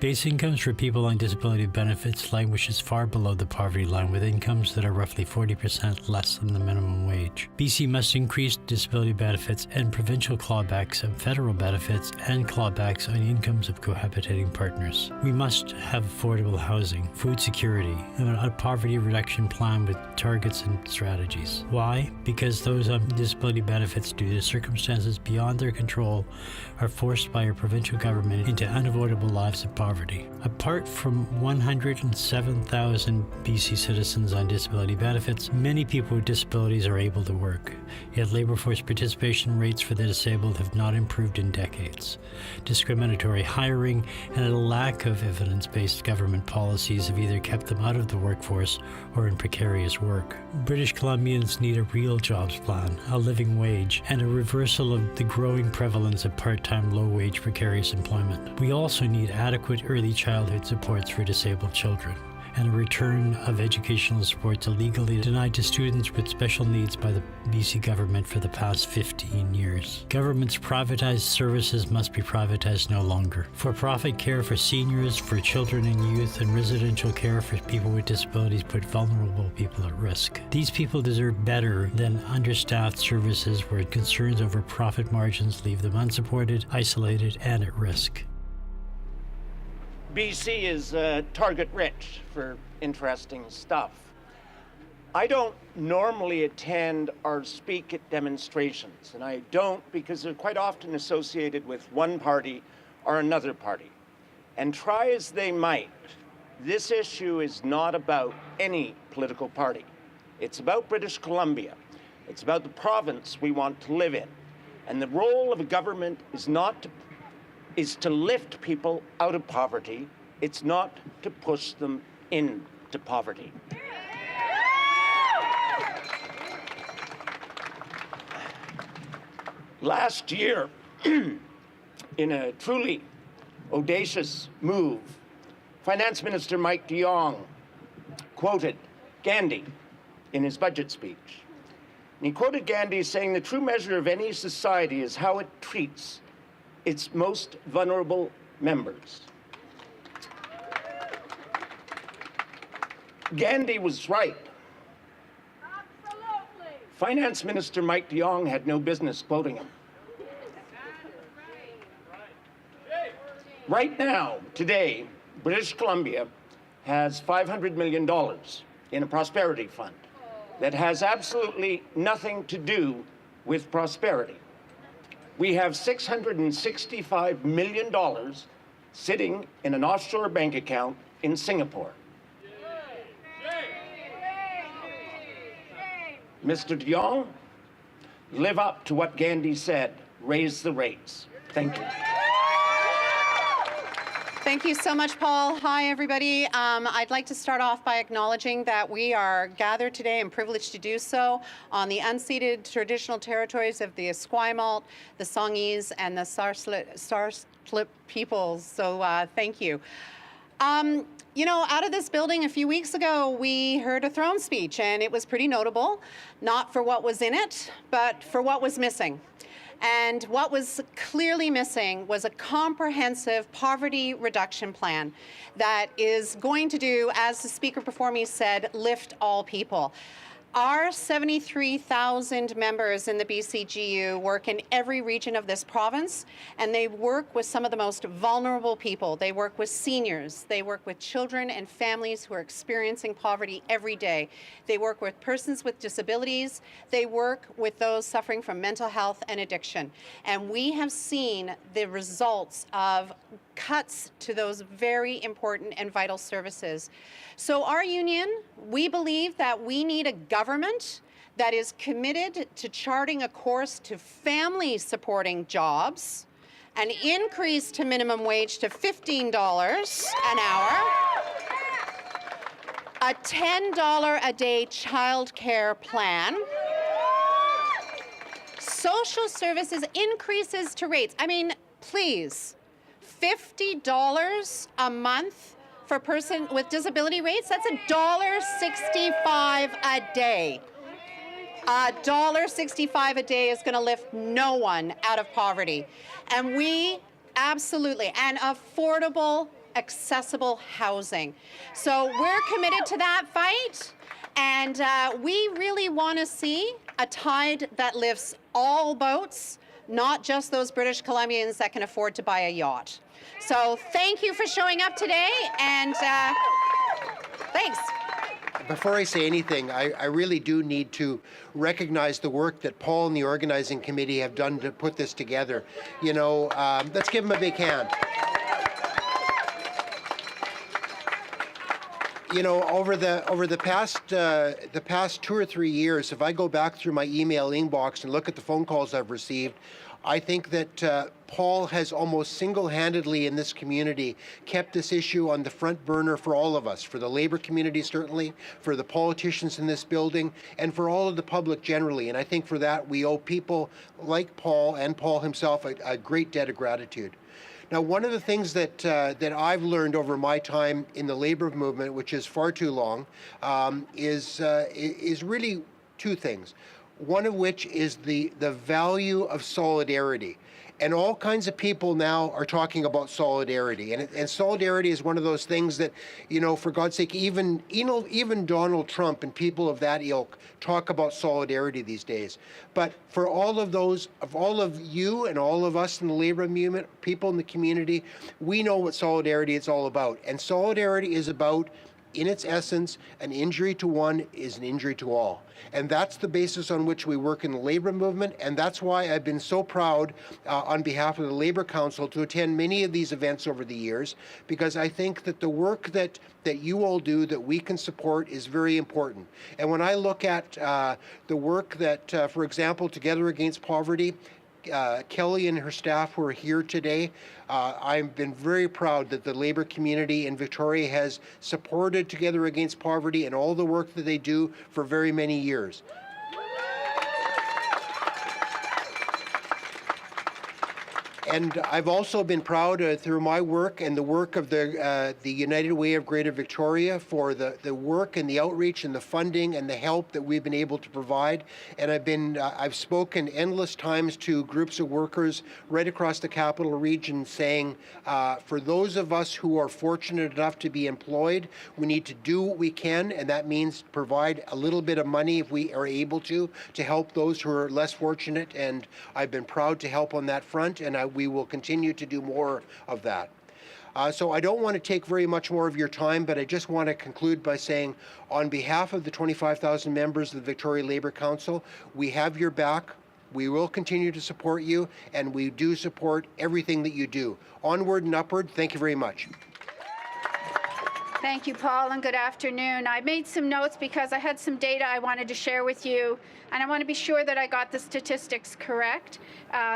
Base incomes for people on disability benefits languishes far below the poverty line, with incomes that are roughly 40% less than the minimum wage. BC must increase disability benefits and provincial clawbacks of federal benefits and clawbacks on incomes of cohabitating partners. We must have affordable housing, food security, and a poverty reduction plan with targets and strategies. Why? Because those on disability benefits, due to circumstances beyond their control, are forced by our provincial government into unavoidable lives of poverty. Apart from 107,000 BC citizens on disability benefits, many people with disabilities are able to work. Yet labor force participation rates for the disabled have not improved in decades. Discriminatory hiring and a lack of evidence-based government policies have either kept them out of the workforce or in precarious work. British Columbians need a real jobs plan, a living wage, and a reversal of the growing prevalence of part-time, low-wage, precarious employment. We also need adequate early childhood supports for disabled children, and a return of educational supports illegally denied to students with special needs by the BC government for the past 15 years. Government's privatized services must be privatized no longer. For-profit care for seniors, for children and youth, and residential care for people with disabilities put vulnerable people at risk. These people deserve better than understaffed services where concerns over profit margins leave them unsupported, isolated, and at risk. BC is target rich for interesting stuff. I don't normally attend or speak at demonstrations, and I don't because they're quite often associated with one party or another party. And try as they might, this issue is not about any political party. It's about British Columbia. It's about the province we want to live in. And the role of a government is to lift people out of poverty. It's not to push them into poverty. Last year, in a truly audacious move, Finance Minister Mike de Jong quoted Gandhi in his budget speech. And he quoted Gandhi saying, "The true measure of any society is how it treats its most vulnerable members." Gandhi was right. Absolutely. Finance Minister Mike de Jong had no business quoting him. Right now, today, British Columbia has $500 million in a prosperity fund that has absolutely nothing to do with prosperity. We have $665 million sitting in an offshore bank account in Singapore. Mr. de Jong, live up to what Gandhi said, raise the rates. Thank you. Thank you so much, Paul. Hi, everybody. I'd like to start off by acknowledging that we are gathered today and privileged to do so on the unceded traditional territories of the Esquimalt, the Songhees, and the Sarslit peoples. So thank you. You know, out of this building a few weeks ago, we heard a throne speech, and it was pretty notable, not for what was in it, but for what was missing. And what was clearly missing was a comprehensive poverty reduction plan that is going to do, as the speaker before me said, lift all people. Our 73,000 members in the BCGU work in every region of this province, and they work with some of the most vulnerable people. They work with seniors. They work with children and families who are experiencing poverty every day. They work with persons with disabilities. They work with those suffering from mental health and addiction. And we have seen the results of cuts to those very important and vital services. So our union, we believe that we need a government that is committed to charting a course to family supporting jobs, an increase to minimum wage to $15 an hour, a $10 a day child care plan, social services increases to rates. I mean, please. $50 a month for a person with disability rates, that's $1.65 a day. $1.65 a day is going to lift no one out of poverty. And we absolutely, and affordable accessible housing. So we're committed to that fight, and we really want to see a tide that lifts all boats, not just those British Columbians that can afford to buy a yacht. So thank you for showing up today, and thanks. Before I say anything, I really do need to recognize the work that Paul and the organizing committee have done to put this together. You know, let's give them a big hand. You know, over the past 2 or 3 years, if I go back through my email inbox and look at the phone calls I've received, I think that Paul has almost single-handedly in this community kept this issue on the front burner for all of us, for the labor community certainly, for the politicians in this building, and for all of the public generally. And I think for that we owe people like Paul and Paul himself a great debt of gratitude. Now, one of the things that I've learned over my time in the labor movement, which is far too long, is really two things. One of which is the value of solidarity. And all kinds of people now are talking about solidarity. And solidarity is one of those things that, you know, for God's sake, even Donald Trump and people of that ilk talk about solidarity these days. But for all of those, of all of you and all of us in the labor movement, people in the community, we know what solidarity is all about. And solidarity is about, in its essence, an injury to one is an injury to all. And that's the basis on which we work in the labor movement, and that's why I've been so proud on behalf of the Labor Council to attend many of these events over the years, because I think that the work that you all do that we can support is very important. And when I look at the work that, for example, Together Against Poverty, Kelly and her staff who are here today, I've been very proud that the labor community in Victoria has supported Together Against Poverty and all the work that they do for very many years. And I've also been proud through my work and the work of the United Way of Greater Victoria for the work and the outreach and the funding and the help that we've been able to provide. And I've spoken endless times to groups of workers right across the capital region saying, for those of us who are fortunate enough to be employed, we need to do what we can, and that means provide a little bit of money if we are able to help those who are less fortunate. And I've been proud to help on that front, and we will continue to do more of that. So I don't want to take very much more of your time, but I just want to conclude by saying, on behalf of the 25,000 members of the Victoria Labour Council, we have your back. We will continue to support you, and we do support everything that you do. Onward and upward. Thank you very much. Thank you, Paul, and good afternoon. I made some notes because I had some data I wanted to share with you, and I want to be sure that I got the statistics correct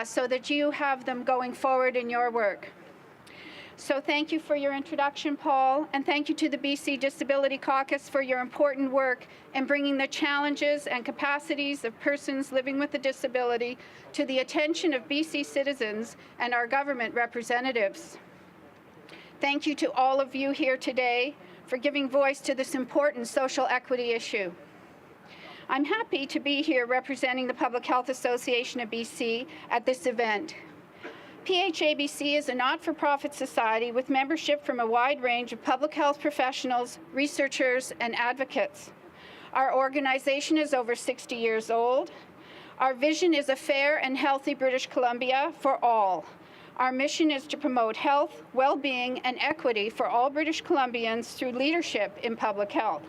so that you have them going forward in your work. So thank you for your introduction, Paul, and thank you to the BC Disability Caucus for your important work in bringing the challenges and capacities of persons living with a disability to the attention of BC citizens and our government representatives. Thank you to all of you here today for giving voice to this important social equity issue. I'm happy to be here representing the Public Health Association of BC at this event. PHABC is a not-for-profit society with membership from a wide range of public health professionals, researchers, and advocates. Our organization is over 60 years old. Our vision is a fair and healthy British Columbia for all. Our mission is to promote health, well-being, and equity for all British Columbians through leadership in public health.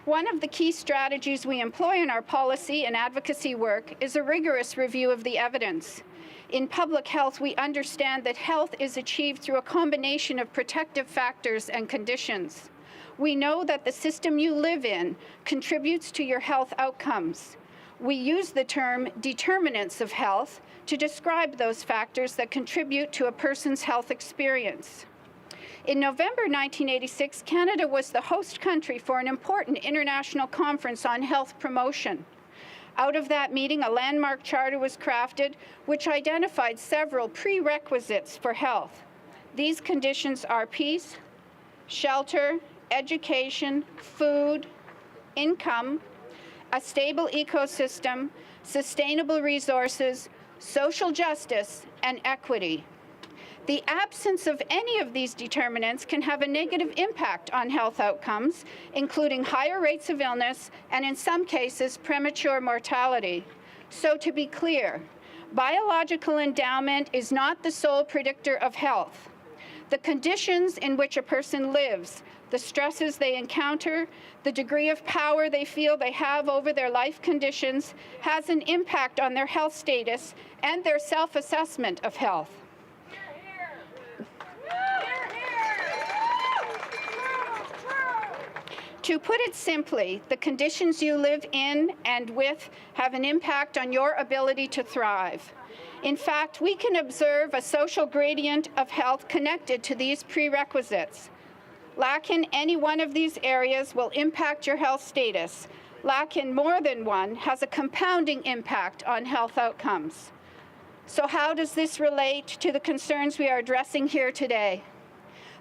One of the key strategies we employ in our policy and advocacy work is a rigorous review of the evidence. In public health, we understand that health is achieved through a combination of protective factors and conditions. We know that the system you live in contributes to your health outcomes. We use the term determinants of health to describe those factors that contribute to a person's health experience. In November 1986, Canada was the host country for an important international conference on health promotion. Out of that meeting, a landmark charter was crafted which identified several prerequisites for health. These conditions are peace, shelter, education, food, income, a stable ecosystem, sustainable resources, social justice, and equity. The absence of any of these determinants can have a negative impact on health outcomes, including higher rates of illness and, in some cases, premature mortality. So to be clear, biological endowment is not the sole predictor of health. The conditions in which a person lives, the stresses they encounter, the degree of power they feel they have over their life conditions has an impact on their health status and their self-assessment of health. To put it simply, the conditions you live in and with have an impact on your ability to thrive. In fact, we can observe a social gradient of health connected to these prerequisites. Lack in any one of these areas will impact your health status. Lack in more than one has a compounding impact on health outcomes. So how does this relate to the concerns we are addressing here today?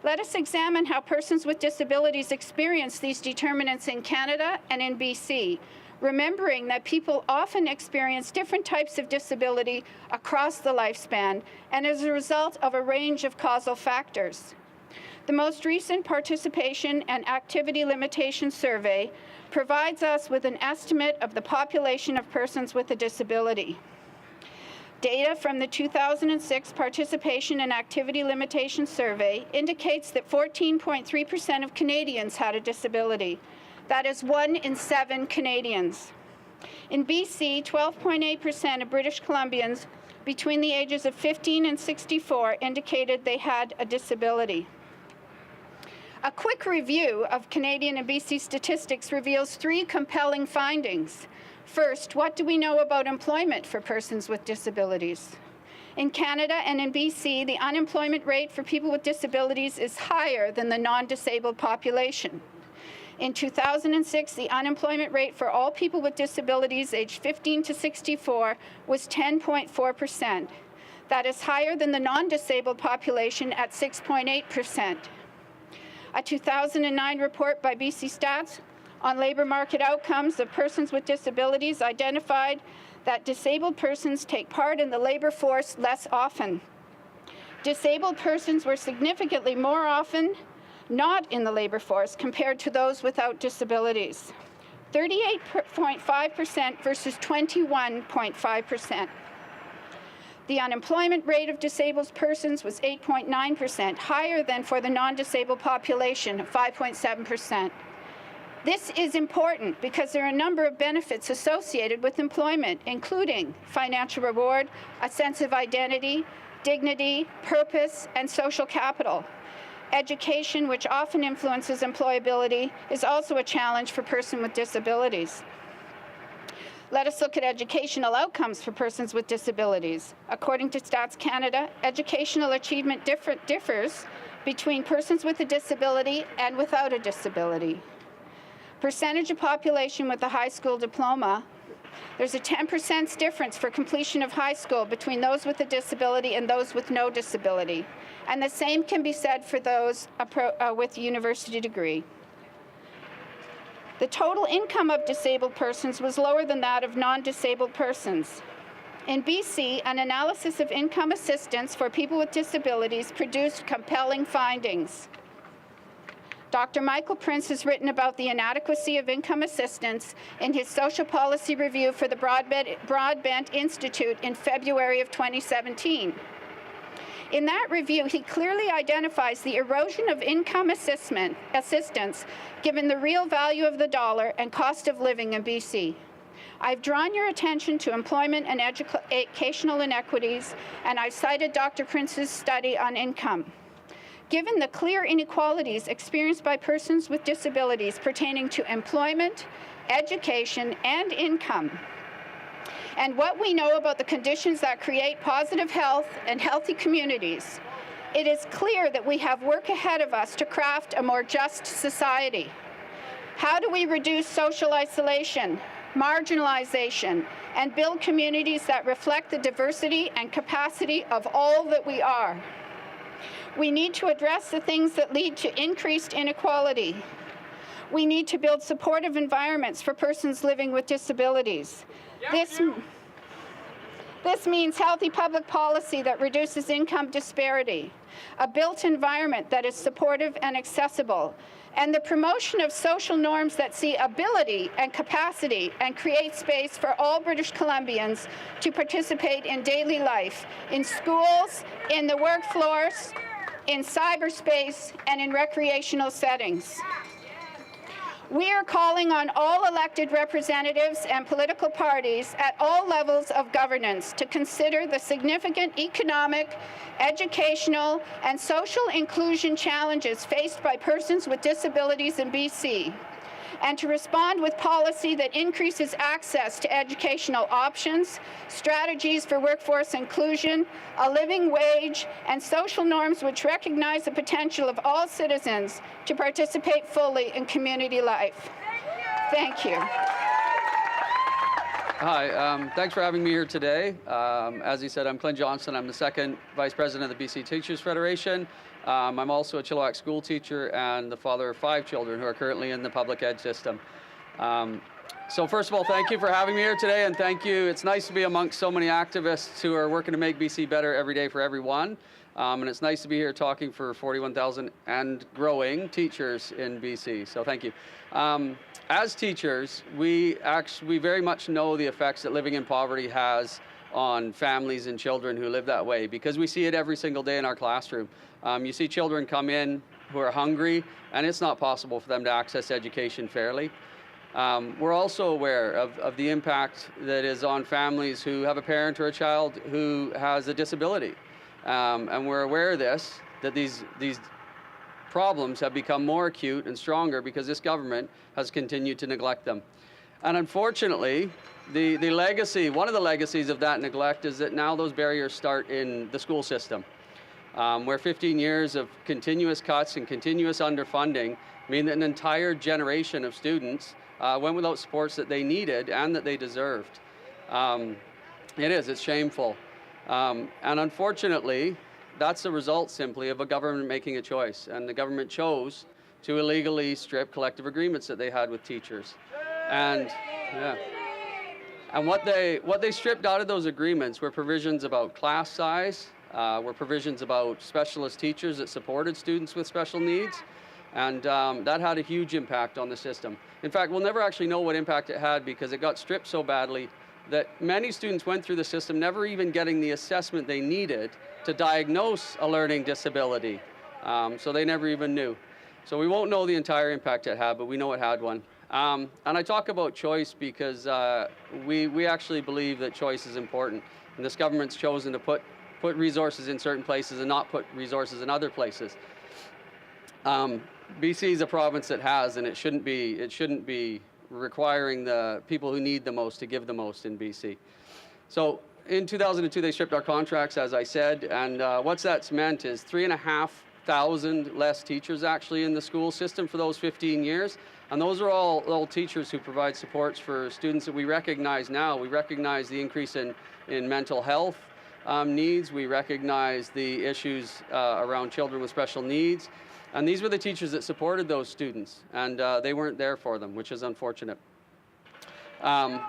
Let us examine how persons with disabilities experience these determinants in Canada and in BC, remembering that people often experience different types of disability across the lifespan and as a result of a range of causal factors. The most recent Participation and Activity Limitation Survey provides us with an estimate of the population of persons with a disability. Data from the 2006 Participation and Activity Limitation Survey indicates that 14.3% of Canadians had a disability. That is 1 in 7 Canadians. In BC, 12.8% of British Columbians between the ages of 15 and 64 indicated they had a disability. A quick review of Canadian and BC statistics reveals 3 compelling findings. First, what do we know about employment for persons with disabilities? In Canada and in BC, the unemployment rate for people with disabilities is higher than the non-disabled population. In 2006, the unemployment rate for all people with disabilities aged 15 to 64 was 10.4%. That is higher than the non-disabled population at 6.8%. A 2009 report by BC Stats on labor market outcomes of persons with disabilities identified that disabled persons take part in the labor force less often. Disabled persons were significantly more often not in the labor force compared to those without disabilities, 38.5% versus 21.5%. The unemployment rate of disabled persons was 8.9%, higher than for the non-disabled population of 5.7%. This is important because there are a number of benefits associated with employment, including financial reward, a sense of identity, dignity, purpose, and social capital. Education, which often influences employability, is also a challenge for persons with disabilities. Let us look at educational outcomes for persons with disabilities. According to Stats Canada, educational achievement differs between persons with a disability and without a disability. Percentage of population with a high school diploma, there's a 10% difference for completion of high school between those with a disability and those with no disability. And the same can be said for those with a university degree. The total income of disabled persons was lower than that of non-disabled persons. In BC, an analysis of income assistance for people with disabilities produced compelling findings. Dr. Michael Prince has written about the inadequacy of income assistance in his social policy review for the Broadbent Institute in February of 2017. In that review, he clearly identifies the erosion of income assistance given the real value of the dollar and cost of living in BC. I've drawn your attention to employment and educational inequities, and I've cited Dr. Prince's study on income. Given the clear inequalities experienced by persons with disabilities pertaining to employment, education, and income, and what we know about the conditions that create positive health and healthy communities, it is clear that we have work ahead of us to craft a more just society. How do we reduce social isolation, marginalization, and build communities that reflect the diversity and capacity of all that we are? We need to address the things that lead to increased inequality. We need to build supportive environments for persons living with disabilities. This means healthy public policy that reduces income disparity, a built environment that is supportive and accessible, and the promotion of social norms that see ability and capacity and create space for all British Columbians to participate in daily life, in schools, in the workforce, in cyberspace, and in recreational settings. We are calling on all elected representatives and political parties at all levels of governance to consider the significant economic, educational, and social inclusion challenges faced by persons with disabilities in BC, and to respond with policy that increases access to educational options, strategies for workforce inclusion, a living wage, and social norms which recognize the potential of all citizens to participate fully in community life. Thank you. Hi, thanks for having me here today. As he said, I'm Clint Johnson. I'm the second Vice President of the BC Teachers Federation. I'm also a Chilliwack school teacher and the father of 5 children who are currently in the public ed system. So first of all, thank you for having me here today, and thank you. It's nice to be amongst so many activists who are working to make BC better every day for everyone. And it's nice to be here talking for 41,000 and growing teachers in BC, so thank you. As teachers, we very much know the effects that living in poverty has on families and children who live that way, because we see it every single day in our classroom. You see children come in who are hungry, and it's not possible for them to access education fairly. We're also aware of the impact that is on families who have a parent or a child who has a disability. And we're aware of this, that these problems have become more acute and stronger because this government has continued to neglect them. And unfortunately, one of the legacies of that neglect is that now those barriers start in the school system, where 15 years of continuous cuts and continuous underfunding mean that an entire generation of students went without supports that they needed and that they deserved. It's shameful. And unfortunately, that's the result simply of a government making a choice. And the government chose to illegally strip collective agreements that they had with teachers. And what they stripped out of those agreements were provisions about class size, were provisions about specialist teachers that supported students with special needs. And that had a huge impact on the system. In fact, we'll never actually know what impact it had because it got stripped so badly that many students went through the system never even getting the assessment they needed to diagnose a learning disability. So they never even knew. So we won't know the entire impact it had, but we know it had one. And I talk about choice because we actually believe that choice is important. And this government's chosen to put resources in certain places and not put resources in other places. BC is a province that has, and it shouldn't be requiring the people who need the most to give the most in BC. So in 2002, they stripped our contracts, as I said, and what that's meant is 3,500 less teachers actually in the school system for those 15 years. And those are all teachers who provide supports for students that we recognize now. We recognize the increase in mental health needs. We recognize the issues around children with special needs. And these were the teachers that supported those students, and they weren't there for them, which is unfortunate. And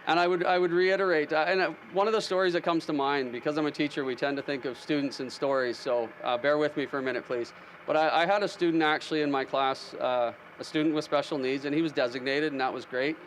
I would reiterate, and one of the stories that comes to mind, because I'm a teacher, we tend to think of students and stories, so bear with me for a minute, please. But I had a student actually in my class, a student with special needs, and he was designated, and that was great.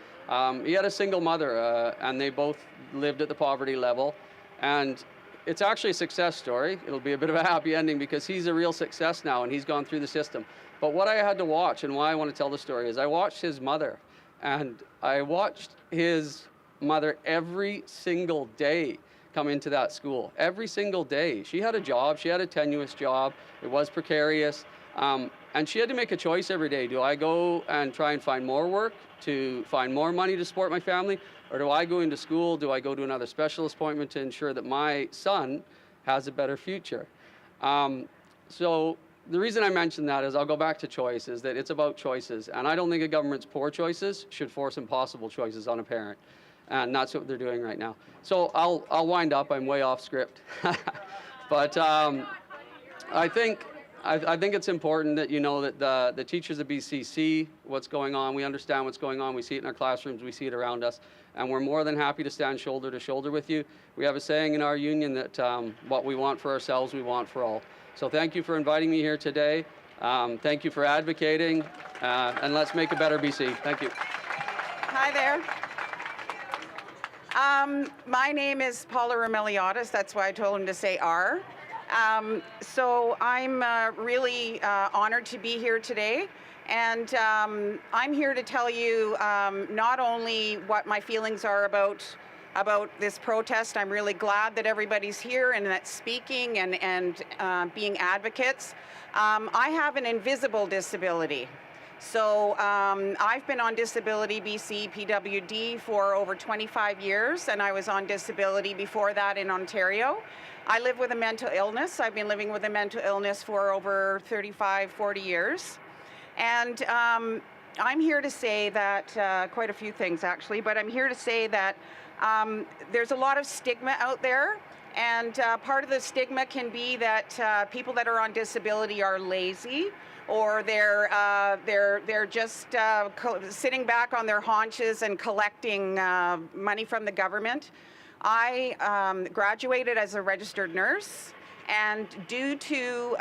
He had a single mother, and they both lived at the poverty level. And it's actually a success story. It'll be a bit of a happy ending because he's a real success now, and he's gone through the system. But what I had to watch, and why I want to tell the story, is I watched his mother, and I watched his mother every single day come into that school. Every single day. She had a job. She had a tenuous job. It was precarious. And she had to make a choice every day. Do I go and try and find more work to find more money to support my family? Or do I go into school? Do I go to another specialist appointment to ensure that my son has a better future? So the reason I mention that is I'll go back to choice, is that it's about choices. And I don't think a government's poor choices should force impossible choices on a parent. And that's what they're doing right now. So I'll wind up. I'm way off script. But I think I think it's important that you know that the teachers of BC see what's going on. We understand what's going on. We see it in our classrooms. We see it around us. And we're more than happy to stand shoulder to shoulder with you. We have a saying in our union that what we want for ourselves, we want for all. So thank you for inviting me here today. Thank you for advocating. And let's make a better BC. Thank you. Hi there. My name is Paula Romeliotis. That's why I told him to say R. So I'm really honored to be here today. And I'm here to tell you not only what my feelings are about this protest. I'm really glad that everybody's here and that's speaking and being advocates. I have an invisible disability. So I've been on disability BC PWD for over 25 years, and I was on disability before that in Ontario. I live with a mental illness. I've been living with a mental illness for over 35, 40 years. And I'm here to say that, quite a few things actually, but I'm here to say that there's a lot of stigma out there. And part of the stigma can be that people that are on disability are lazy, or they're just sitting back on their haunches and collecting money from the government. I graduated as a registered nurse, and due to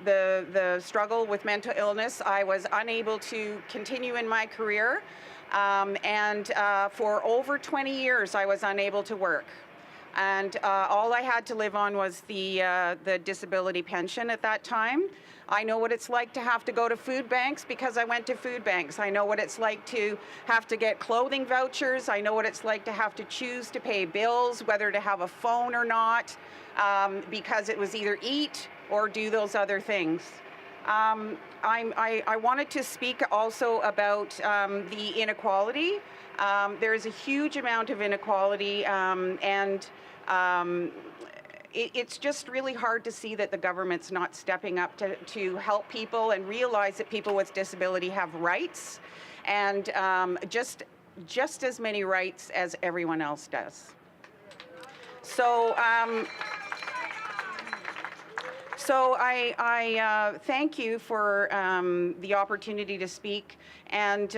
the struggle with mental illness, I was unable to continue in my career, and for over 20 years I was unable to work. And all I had to live on was the disability pension at that time. I know what it's like to have to go to food banks because I went to food banks. I know what it's like to have to get clothing vouchers. I know what it's like to have to choose to pay bills, whether to have a phone or not, because it was either eat or do those other things. I wanted to speak also about the inequality. There is a huge amount of inequality, and it's just really hard to see that the government's not stepping up to help people and realize that people with disability have rights, and just as many rights as everyone else does. So I thank you for the opportunity to speak, and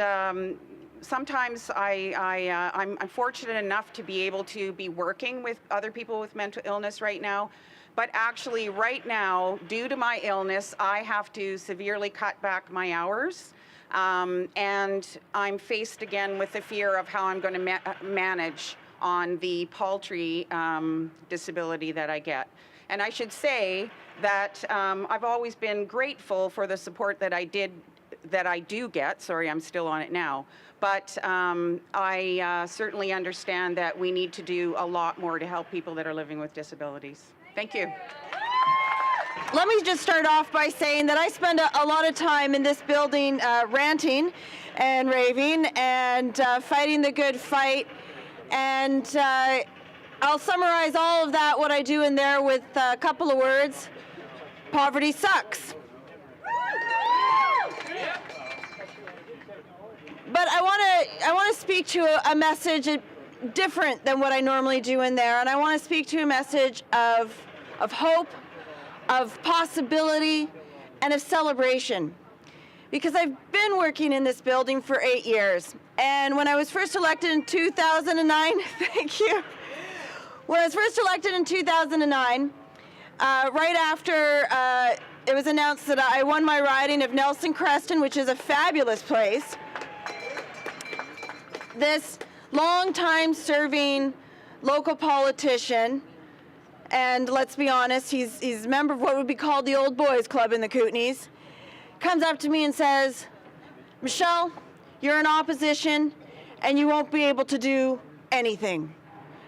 sometimes I'm fortunate enough to be able to be working with other people with mental illness right now, but actually right now, due to my illness, I have to severely cut back my hours, and I'm faced again with the fear of how I'm going to manage on the paltry disability that I get. And I should say that I've always been grateful for the support that I do get. Sorry, I'm still on it now. But I certainly understand that we need to do a lot more to help people that are living with disabilities. Thank you. Let me just start off by saying that I spend a lot of time in this building ranting and raving and fighting the good fight. And I'll summarize all of that, what I do in there, with a couple of words. Poverty sucks. But I want to speak to a message different than what I normally do in there, and I want to speak to a message of hope, of possibility, and of celebration. Because I've been working in this building for 8 years, and when I was first elected in 2009, thank you. When I was first elected in 2009, right after it was announced that I won my riding of Nelson Creston, which is a fabulous place, this long-time serving local politician, and let's be honest, he's a member of what would be called the Old Boys Club in the Kootenays, comes up to me and says, "Michelle, you're in opposition and you won't be able to do anything.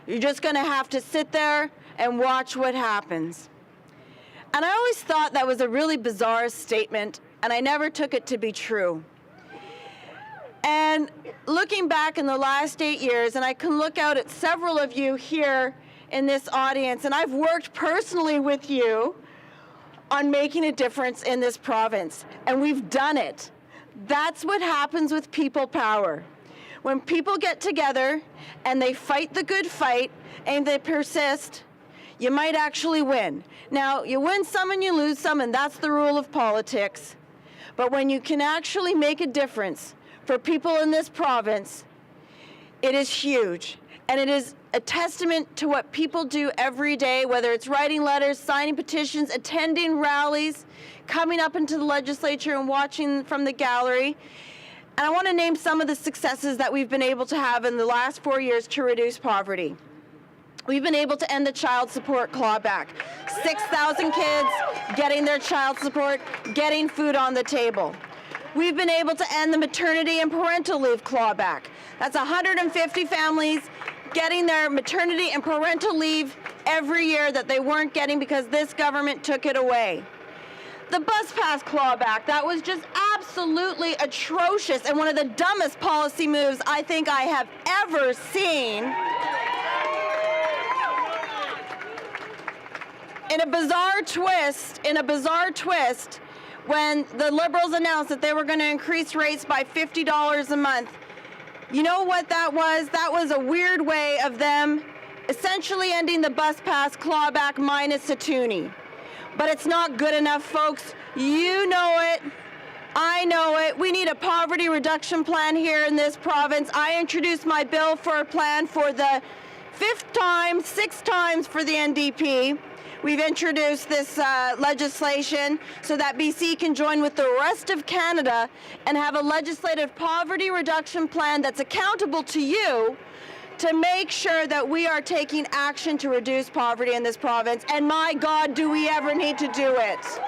You're just going to have to sit there and watch what happens." And I always thought that was a really bizarre statement, and I never took it to be true. And looking back in the last 8 years, and I can look out at several of you here in this audience, and I've worked personally with you on making a difference in this province, and we've done it. That's what happens with people power. When people get together and they fight the good fight and they persist, you might actually win. Now, you win some and you lose some, and that's the rule of politics. But when you can actually make a difference for people in this province, it is huge. And it is a testament to what people do every day, whether it's writing letters, signing petitions, attending rallies, coming up into the legislature and watching from the gallery. And I want to name some of the successes that we've been able to have in the last 4 years to reduce poverty. We've been able to end the child support clawback. 6,000 kids getting their child support, getting food on the table. We've been able to end the maternity and parental leave clawback. That's 150 families getting their maternity and parental leave every year that they weren't getting because this government took it away. The bus pass clawback, that was just absolutely atrocious and one of the dumbest policy moves I think I have ever seen. In a bizarre twist, when the Liberals announced that they were going to increase rates by $50 a month, you know what that was? That was a weird way of them essentially ending the bus pass clawback minus a toonie. But it's not good enough, folks. You know it. I know it. We need a poverty reduction plan here in this province. I introduced my bill for a plan for the 6th time for the NDP. We've introduced this legislation so that BC can join with the rest of Canada and have a legislative poverty reduction plan that's accountable to you to make sure that we are taking action to reduce poverty in this province. And my God, do we ever need to do it.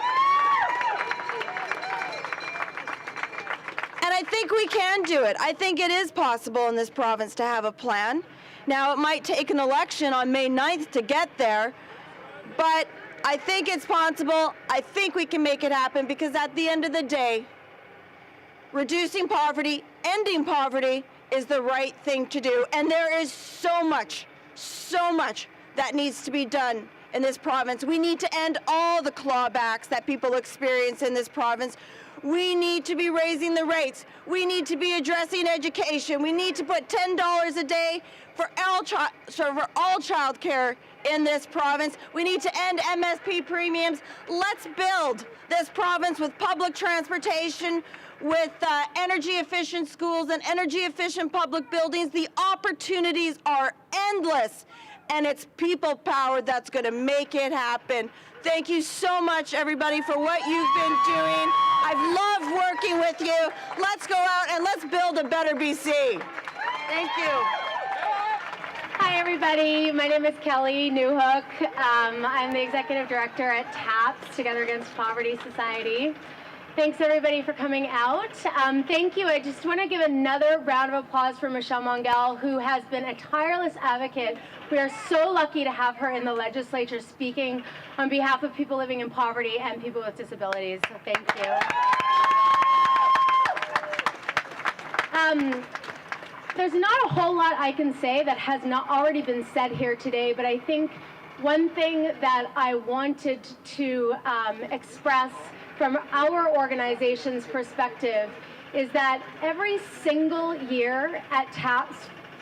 And I think we can do it. I think it is possible in this province to have a plan. Now, it might take an election on May 9th to get there, but I think it's possible. I think we can make it happen because at the end of the day, reducing poverty, ending poverty is the right thing to do. And there is so much that needs to be done in this province. We need to end all the clawbacks that people experience in this province. We need to be raising the rates. We need to be addressing education. We need to put $10 a day for all child care in this province. We need to end MSP premiums. Let's build this province with public transportation, with energy-efficient schools and energy-efficient public buildings. The opportunities are endless, and it's people power that's going to make it happen. Thank you so much, everybody, for what you've been doing. I've loved working with you. Let's go out and let's build a better BC. Thank you. Hi, everybody. My name is Kelly Newhook. I'm the executive director at TAPS, Together Against Poverty Society. Thanks, everybody, for coming out. Thank you. I just want to give another round of applause for Michelle Mongell, who has been a tireless advocate. We are so lucky to have her in the legislature speaking on behalf of people living in poverty and people with disabilities. So thank you. There's not a whole lot I can say that has not already been said here today, but I think one thing that I wanted to express from our organization's perspective is that every single year at TAPS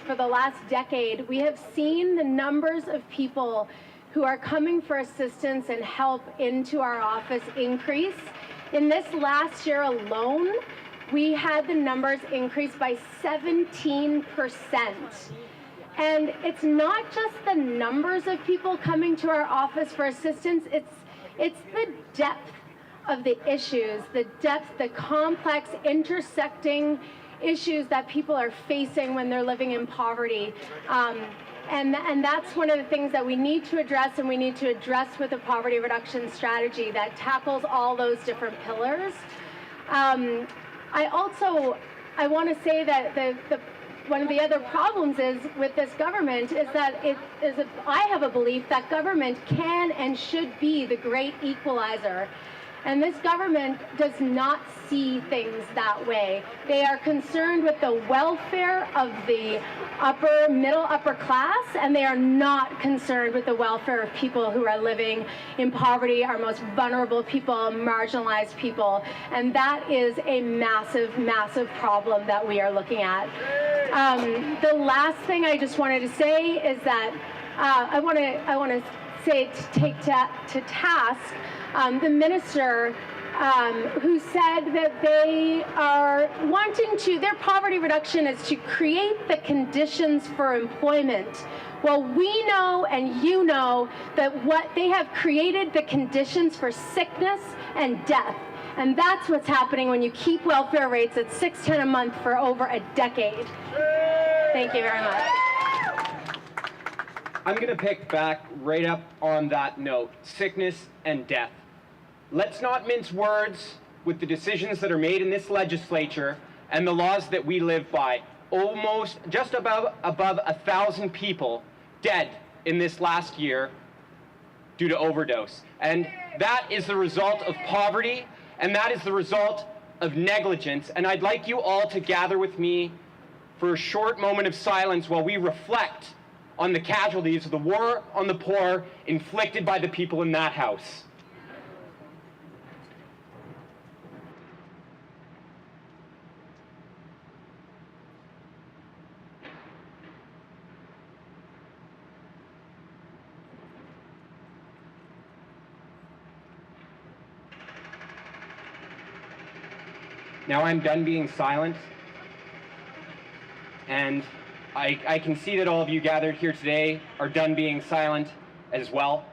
for the last decade, we have seen the numbers of people who are coming for assistance and help into our office increase. In this last year alone, we had the numbers increase by 17%. And it's not just the numbers of people coming to our office for assistance, it's the depth of the issues, the depth, the complex, intersecting issues that people are facing when they're living in poverty. And that's one of the things that we need to address, and we need to address with a poverty reduction strategy that tackles all those different pillars. I want to say that one of the other problems is with this government is that I have a belief that government can and should be the great equalizer. And this government does not see things that way. They are concerned with the welfare of the upper class, and they are not concerned with the welfare of people who are living in poverty, our most vulnerable people, marginalized people. And that is a massive, massive problem that we are looking at. The last thing I just wanted to say is that I want to say to take to task the minister who said that they are wanting to, their poverty reduction is to create the conditions for employment. Well, we know and you know that what they have created the conditions for sickness and death. And that's what's happening when you keep welfare rates at $6.10 a month for over a decade. Thank you very much. I'm going to pick back right up on that note, sickness and death. Let's not mince words with the decisions that are made in this legislature and the laws that we live by. Almost just above 1,000 people dead in this last year due to overdose. And that is the result of poverty, and that is the result of negligence. And I'd like you all to gather with me for a short moment of silence while we reflect on the casualties of the war on the poor inflicted by the people in that house. Now I'm done being silent, and I can see that all of you gathered here today are done being silent as well.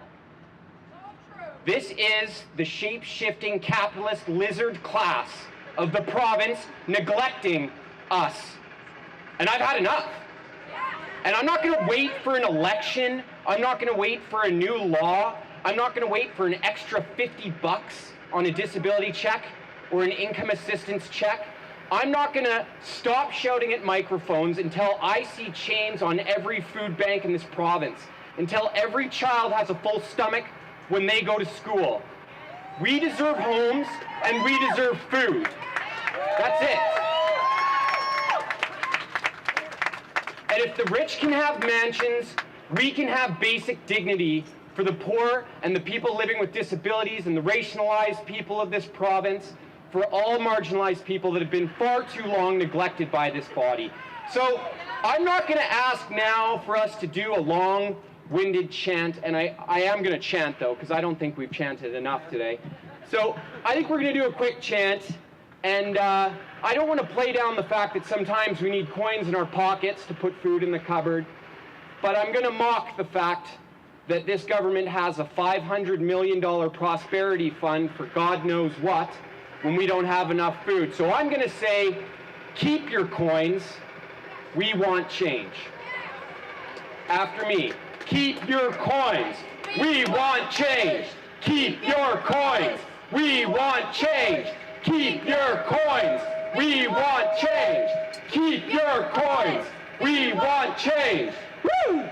This is the shape-shifting capitalist lizard class of the province neglecting us. And I've had enough. And I'm not going to wait for an election. I'm not going to wait for a new law. I'm not going to wait for an extra $50 on a disability check or an income assistance check. I'm not going to stop shouting at microphones until I see chains on every food bank in this province, until every child has a full stomach when they go to school. We deserve homes and we deserve food. That's it. And if the rich can have mansions, we can have basic dignity for the poor and the people living with disabilities and the racialized people of this province, for all marginalized people that have been far too long neglected by this body. So I'm not going to ask now for us to do a long-winded chant, and I am going to chant, though, because I don't think we've chanted enough today. So I think we're going to do a quick chant, and I don't want to play down the fact that sometimes we need coins in our pockets to put food in the cupboard, but I'm going to mock the fact that this government has a $500 million prosperity fund for God knows what, when we don't have enough food. So I'm going to say, keep your coins, we want change. After me, keep your coins, we want change. Keep your coins, we want change. Keep your coins, we want change. Keep your coins, we want change. Woo!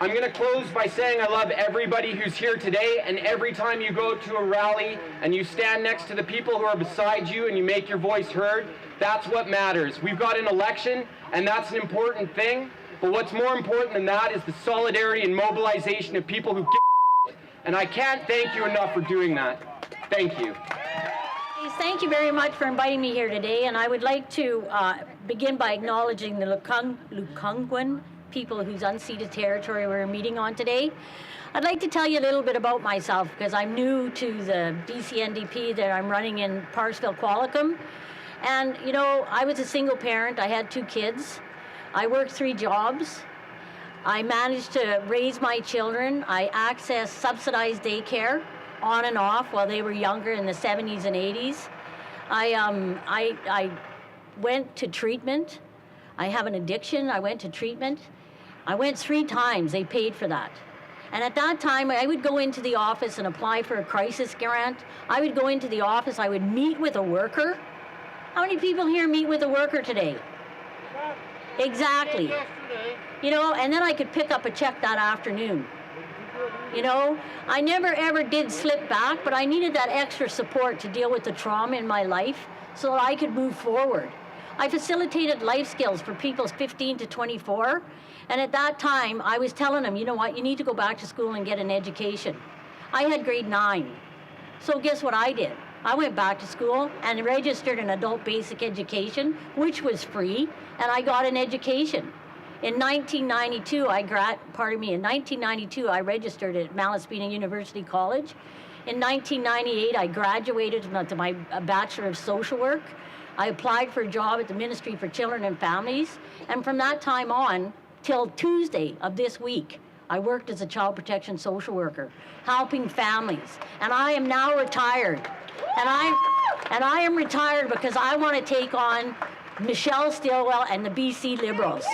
I'm going to close by saying I love everybody who's here today, and every time you go to a rally and you stand next to the people who are beside you and you make your voice heard, that's what matters. We've got an election, and that's an important thing, but what's more important than that is the solidarity and mobilization of people who give, and I can't thank you enough for doing that. Thank you. Thank you very much for inviting me here today, and I would like to begin by acknowledging the Lukungan people whose unceded territory we're meeting on today. I'd like to tell you a little bit about myself because I'm new to the BC NDP that I'm running in Parksville-Qualicum. And, you know, I was a single parent. I had 2 kids. I worked 3 jobs. I managed to raise my children. I accessed subsidized daycare on and off while they were younger in the 70s and 80s. I went to treatment. I have an addiction. I went to treatment. I went 3 times. They paid for that. And at that time, I would go into the office and apply for a crisis grant. I would go into the office. I would meet with a worker. How many people here meet with a worker today? Exactly. You know, and then I could pick up a check that afternoon. You know, I never ever did slip back, but I needed that extra support to deal with the trauma in my life so that I could move forward. I facilitated life skills for people 15 to 24, and at that time, I was telling them, you know what, you need to go back to school and get an education. I had grade 9. So guess what I did? I went back to school and registered in adult basic education, which was free, and I got an education. In 1992, I registered at Malaspina University College. In 1998, I graduated to my Bachelor of Social Work. I applied for a job at the Ministry for Children and Families, and from that time on, till Tuesday of this week, I worked as a child protection social worker, helping families. And I am now retired. And I am retired because I want to take on Michelle Stilwell and the BC Liberals.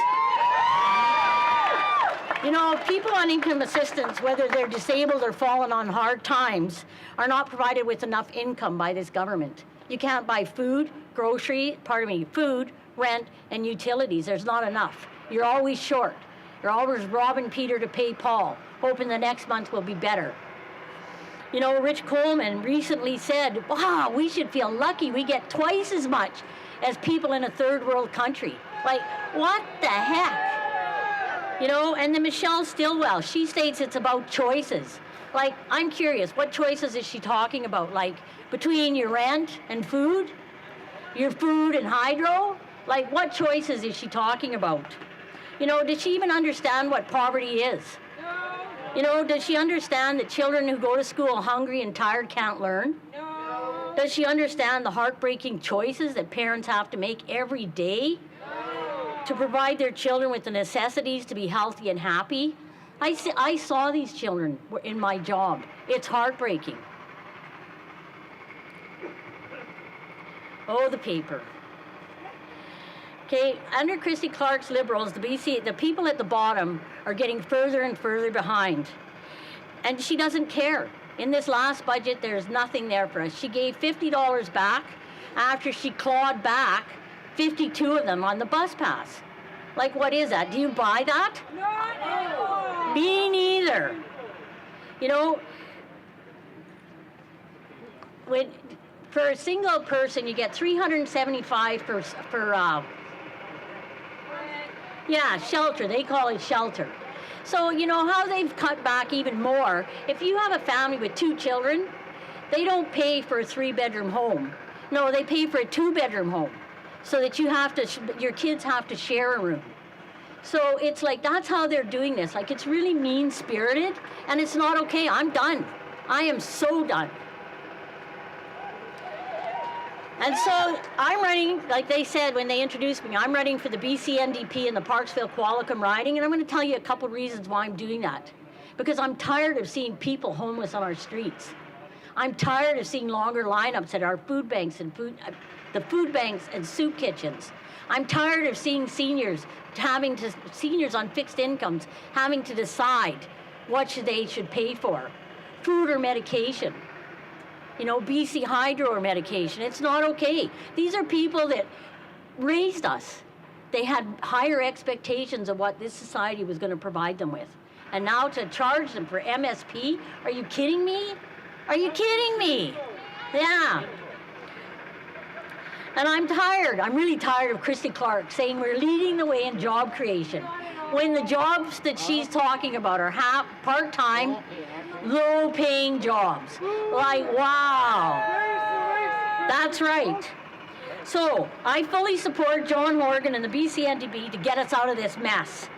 You know, people on income assistance, whether they're disabled or fallen on hard times, are not provided with enough income by this government. You can't buy food, food, rent, and utilities. There's not enough. You're always short. You're always robbing Peter to pay Paul, hoping the next month will be better. You know, Rich Coleman recently said, wow, we should feel lucky we get twice as much as people in a third world country. Like, what the heck? You know, and then Michelle Stilwell, she states it's about choices. Like, I'm curious, what choices is she talking about? Like, between your rent and food? Your food and hydro? Like, what choices is she talking about? You know, does she even understand what poverty is? You know, does she understand that children who go to school hungry and tired can't learn? No. Does she understand the heartbreaking choices that parents have to make every day to provide their children with the necessities to be healthy and happy? I saw these children in my job. It's heartbreaking. Oh, the paper. Okay, under Christy Clark's Liberals, the people at the bottom are getting further and further behind. And she doesn't care. In this last budget, there's nothing there for us. She gave $50 back after she clawed back 52 of them on the bus pass. Like, what is that? Do you buy that? No. Me neither. You know, for a single person, you get $375 for shelter. They call it shelter. So, you know how they've cut back even more? If you have a family with 2 children, they don't pay for a 3-bedroom home. No, they pay for a 2-bedroom home so that your kids have to share a room. So it's like, that's how they're doing this. Like, it's really mean-spirited, and it's not okay. I'm done. I am so done. And so I'm running, like they said when they introduced me, I'm running for the BC NDP in the Parksville-Qualicum riding, and I'm going to tell you a couple reasons why I'm doing that. Because I'm tired of seeing people homeless on our streets. I'm tired of seeing longer lineups at our food banks and the food banks and soup kitchens. I'm tired of seeing seniors on fixed incomes having to decide what they should pay for, food or medication. You know, BC Hydro or medication. It's not okay. These are people that raised us. They had higher expectations of what this society was going to provide them with. And now to charge them for MSP? Are you kidding me? Are you kidding me? Yeah. And I'm tired. I'm really tired of Christy Clark saying we're leading the way in job creation, when the jobs that she's talking about are part-time, low-paying jobs. Like, wow. That's right. So, I fully support John Horgan and the BC NDP to get us out of this mess.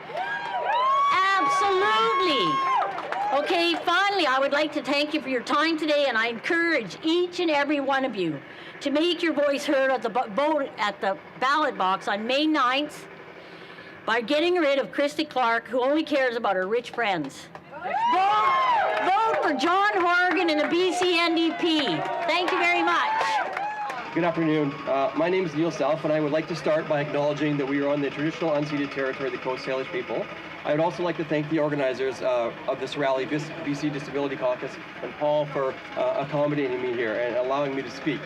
Absolutely. Okay, finally, I would like to thank you for your time today, and I encourage each and every one of you to make your voice heard at the ballot box on May 9th by getting rid of Christy Clark, who only cares about her rich friends. Vote for John Horgan and the BC NDP. Thank you very much. Good afternoon. My name is Neil Self, and I would like to start by acknowledging that we are on the traditional unceded territory of the Coast Salish people. I would also like to thank the organizers of this rally, BC Disability Caucus, and Paul for accommodating me here and allowing me to speak.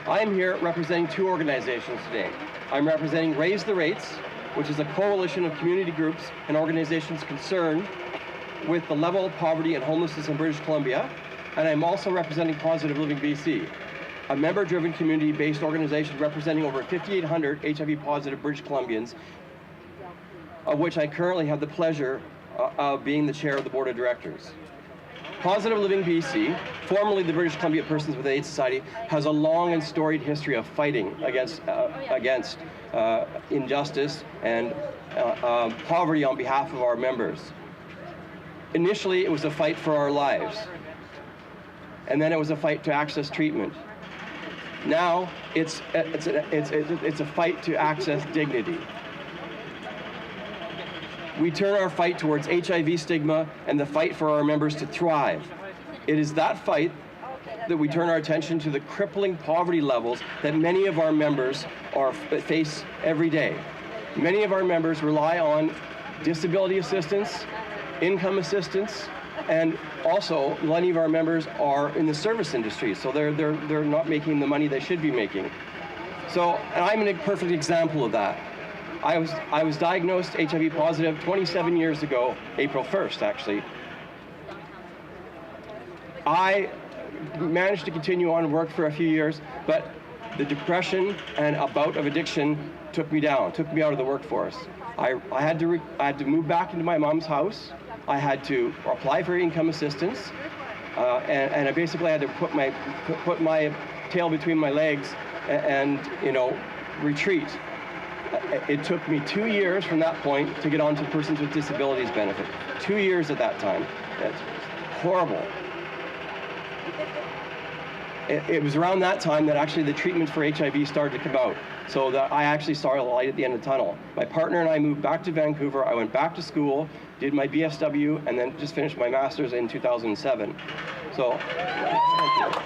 I am here representing 2 organizations today. I'm representing Raise the Rates, which is a coalition of community groups and organizations concerned with the level of poverty and homelessness in British Columbia, and I'm also representing Positive Living BC, a member-driven community-based organization representing over 5,800 HIV-positive British Columbians, of which I currently have the pleasure of being the chair of the board of directors. Positive Living BC, formerly the British Columbia Persons with AIDS Society, has a long and storied history of fighting against injustice and poverty on behalf of our members. Initially, it was a fight for our lives, and then it was a fight to access treatment. Now, it's a fight to access dignity. We turn our fight towards HIV stigma and the fight for our members to thrive. It is that fight that we turn our attention to the crippling poverty levels that many of our members face every day. Many of our members rely on disability assistance, income assistance, and also many of our members are in the service industry, so they're not making the money they should be making. So, and I'm a perfect example of that. I was diagnosed HIV positive 27 years ago, April 1st, actually. I managed to continue on and work for a few years, but the depression and a bout of addiction took me down, took me out of the workforce. I had to move back into my mom's house. I had to apply for income assistance, and I basically had to put my tail between my legs and retreat. It took me 2 years from that point to get onto Persons with Disabilities benefit. 2 years at that time. That's horrible. It was around that time that actually the treatment for HIV started to come out. So that I actually saw a light at the end of the tunnel. My partner and I moved back to Vancouver. I went back to school, did my BSW, and then just finished my master's in 2007. So, thank you.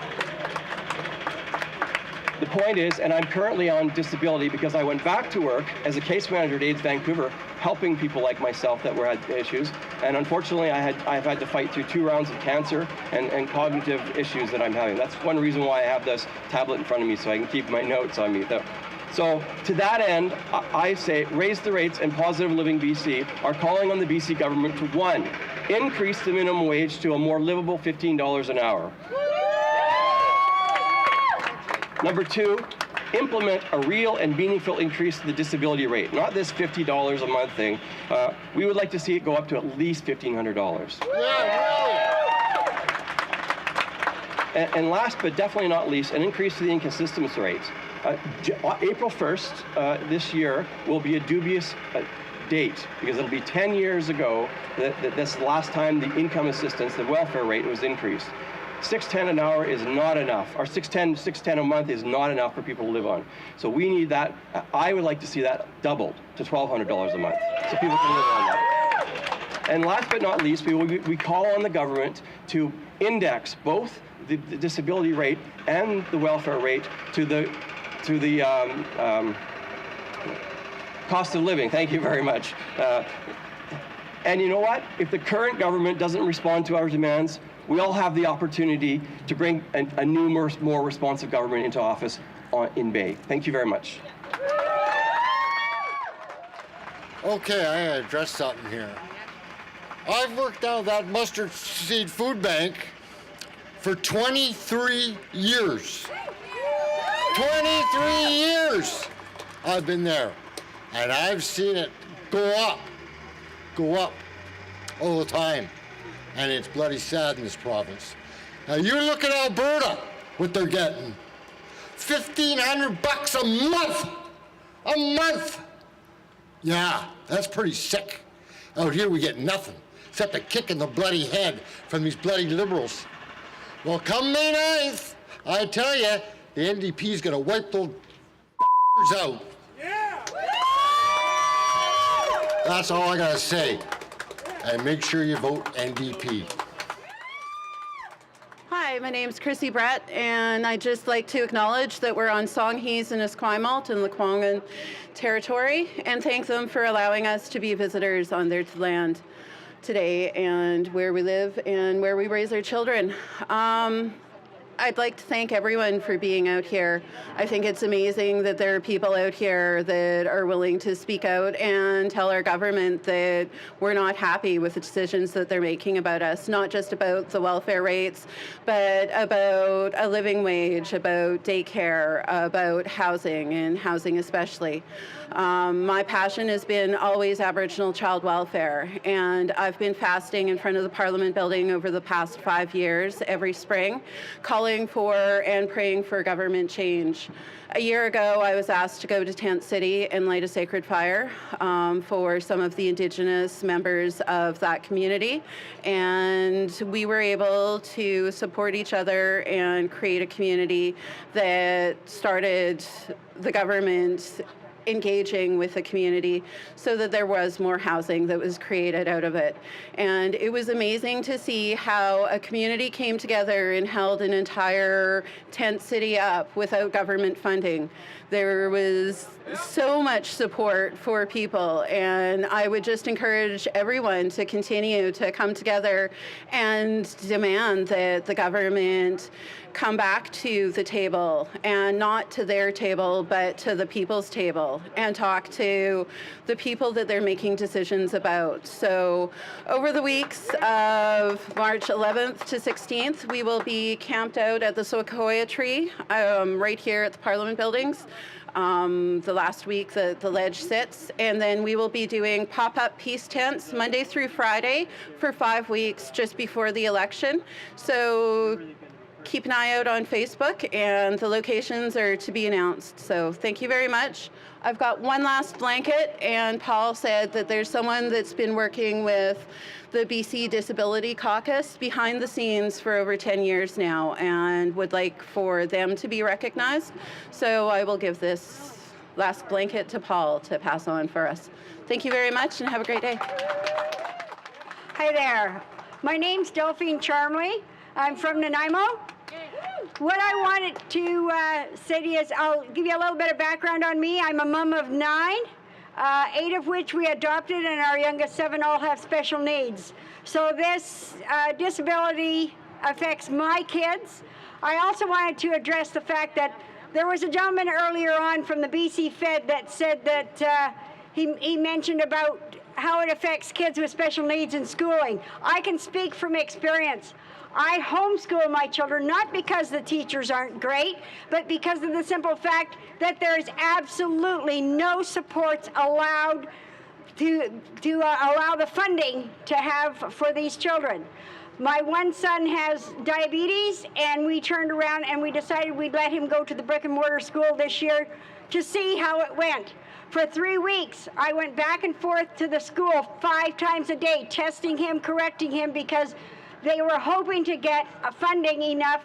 The point is, and I'm currently on disability because I went back to work as a case manager at AIDS Vancouver, helping people like myself that had issues. And unfortunately, I've had to fight through 2 rounds of cancer and cognitive issues that I'm having. That's one reason why I have this tablet in front of me, so I can keep my notes on me. So to that end, I say Raise the Rates and Positive Living BC are calling on the BC government to 1, increase the minimum wage to a more livable $15 an hour. Number 2, implement a real and meaningful increase to the disability rate, not this $50 a month thing. We would like to see it go up to at least $1,500. And last but definitely not least, an increase to the income assistance rates. April 1st this year will be a dubious date because it'll be 10 years ago that that's the last time the income assistance, the welfare rate, was increased. $6.10 an hour is not enough. Or $6.10 a month is not enough for people to live on. So we need that. I would like to see that doubled to $1,200 a month so people can live on that. And last but not least, we call on the government to index both the disability rate and the welfare rate to the cost of living. Thank you very much. And you know what? If the current government doesn't respond to our demands, we all have the opportunity to bring a new, more responsive government into office in Bay. Thank you very much. Okay, I gotta address something here. I've worked down at that mustard seed food bank for 23 years. 23 years I've been there, and I've seen it go up all the time. And it's bloody sad in this province. Now you look at Alberta, what they're getting. $1,500 a month! A month! Yeah, that's pretty sick. Out here we get nothing, except a kick in the bloody head from these bloody Liberals. Well, come May 9th, I tell you, the NDP's gonna wipe those out. Yeah! That's all I gotta say. And make sure you vote NDP. Hi, my name's Chrissy Brett, and I'd just like to acknowledge that we're on Songhees and Esquimalt in Lekwungen territory, and thank them for allowing us to be visitors on their land today and where we live and where we raise our children. I'd like to thank everyone for being out here. I think it's amazing that there are people out here that are willing to speak out and tell our government that we're not happy with the decisions that they're making about us, not just about the welfare rates, but about a living wage, about daycare, about housing, and housing especially. My passion has been always Aboriginal child welfare, and I've been fasting in front of the Parliament building over the past 5 years every spring, calling for and praying for government change. A year ago, I was asked to go to Tent City and light a sacred fire for some of the Indigenous members of that community, and we were able to support each other and create a community that started the government engaging with the community so that there was more housing that was created out of it. And it was amazing to see how a community came together and held an entire tent city up without government funding. There was so much support for people, and I would just encourage everyone to continue to come together and demand that the government come back to the table, and not to their table, but to the people's table, and talk to the people that they're making decisions about. So over the weeks of March 11th to 16th, we will be camped out at the Sequoia tree right here at the Parliament buildings. The last week that the Ledge sits, and then we will be doing pop-up peace tents Monday through Friday for 5 weeks just before the election. So keep an eye out on Facebook, and the locations are to be announced. So thank you very much. I've got one last blanket, and Paul said that there's someone that's been working with the BC Disability Caucus behind the scenes for over 10 years now, and would like for them to be recognized. So I will give this last blanket to Paul to pass on for us. Thank you very much, and have a great day. Hi there. My name's Delphine Charmley. I'm from Nanaimo. What I wanted to say to you is, I'll give you a little bit of background on me. I'm a mom of 9, 8 of which we adopted, and our youngest 7 all have special needs. So this disability affects my kids. I also wanted to address the fact that there was a gentleman earlier on from the BC Fed that said that he mentioned about how it affects kids with special needs in schooling. I can speak from experience. I homeschool my children, not because the teachers aren't great, but because of the simple fact that there is absolutely no supports allowed to allow the funding to have for these children. My one son has diabetes, and we turned around and we decided we'd let him go to the brick and mortar school this year to see how it went. For 3 weeks, I went back and forth to the school 5 times a day, testing him, correcting him, because they were hoping to get funding enough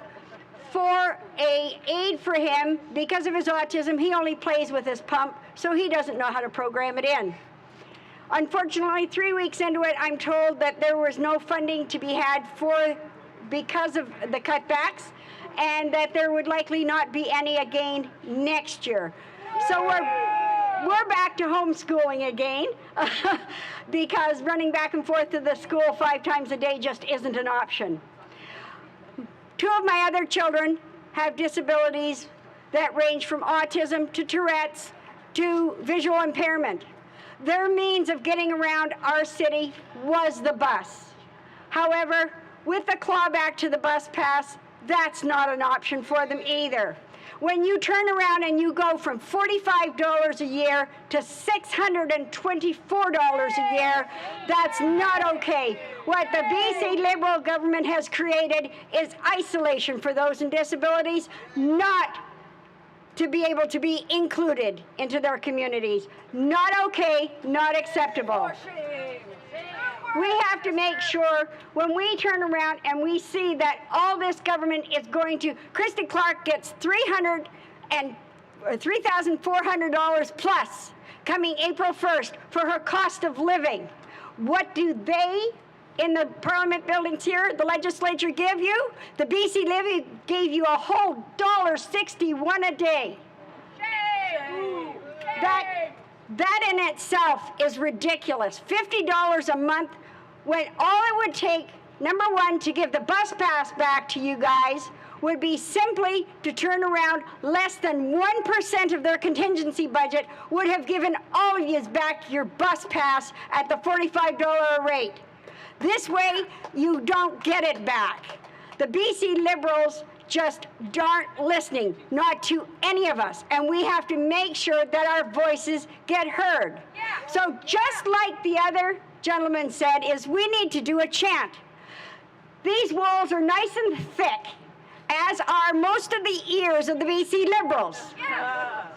for an aid for him. Because of his autism, he only plays with his pump, so he doesn't know how to program it in. Unfortunately, 3 weeks into it, I'm told that there was no funding to be had because of the cutbacks, and that there would likely not be any again next year. So we're back to homeschooling again because running back and forth to the school 5 times a day just isn't an option. 2 of my other children have disabilities that range from autism to Tourette's to visual impairment. Their means of getting around our city was the bus. However, with the clawback to the bus pass, that's not an option for them either. When you turn around and you go from $45 a year to $624 a year, that's not okay. What the BC Liberal government has created is isolation for those in disabilities, not to be able to be included into their communities. Not okay, not acceptable. We have to make sure when we turn around and we see that all this government is going to, Christy Clark gets $3,400 plus coming April 1st for her cost of living. What do they in the Parliament buildings here, the Legislature, give you? The BC Levy gave you a whole $1.61 a day. That in itself is ridiculous. $50 a month, when all it would take, number one, to give the bus pass back to you guys would be simply to turn around less than 1% of their contingency budget would have given all of you back your bus pass at the $45 rate. This way, you don't get it back. The BC Liberals just aren't listening, not to any of us, and we have to make sure that our voices get heard. So just like the other gentleman said, is we need to do a chant. These walls are nice and thick, as are most of the ears of the BC Liberals.